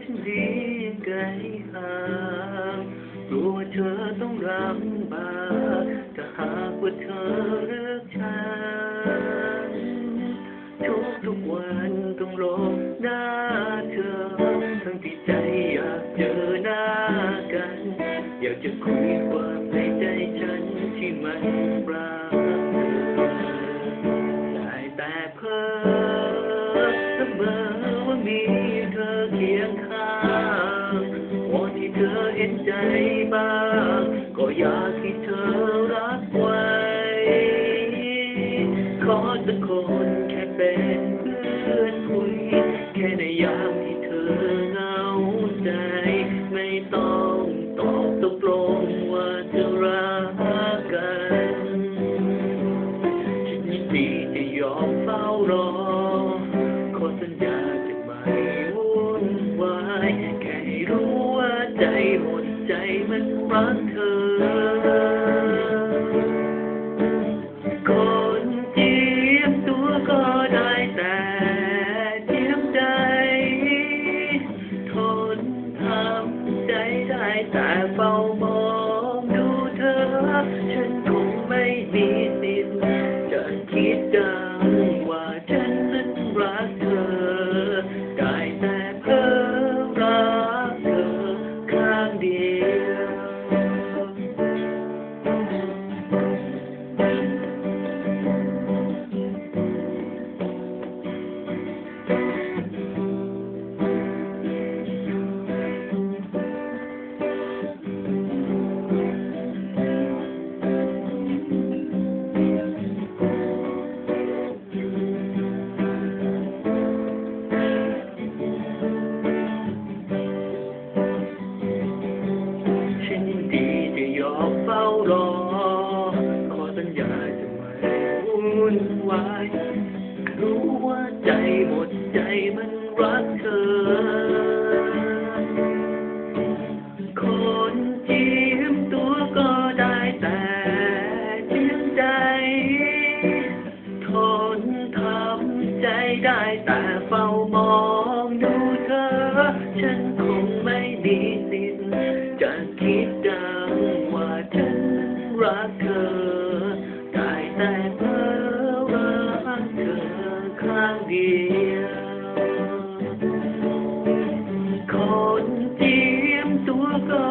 ฉันดีไกลห่างกลัวเธอต้องลำบากถ้าหากว่าเธอเลือกฉันทุกวันต้องรอหน้าเธอทั้งที่ใจอยากเจอหน้ากันอยากจะคุยความในใจฉันที่มันรักเธอได้แต่เพ้อเสมอว่ามีเธอเคียงข้างวอนให้เธอเห็นใจบ้างก็อยากให้เธอรักไว้ขอสักคนแค่เป็นเพื่อนคุยแค่ในยามที่เธอเหงาใจไม่ต้องตอบตกลงว่าจะรักกันฉันยินดีจะยอมเฝ้ารอขอสัญญาจะไม่วุ่นวายแค่ให้รู้ว่าใจหมดใจมันรักเธอคนเจียมตัวก็ได้แต่เจียมใจทนทำใจได้แต่เฝ้ามองดูเธอฉันคงไม่มีสิทธิ์จะคิดดังว่าฉันนั้นรักเธอได้แต่เพ้อรักเธอข้างเดียวฉันยินดีจะยอมเฝ้ารอขอสัญญาจะไม่วุ่นวายรู้ว่าใจหมดใจมันรักเธอคนจิ้มตัวก็ได้แต่เจียมใจทนทำใจได้แต่เฝ้ามองดูเธอฉันคงไม่มีสิทธิ์จะคิดดังว่าฉันรักเธอได้แต่เพ้อรักเธอข้างเดียวคนเจียมตัวก็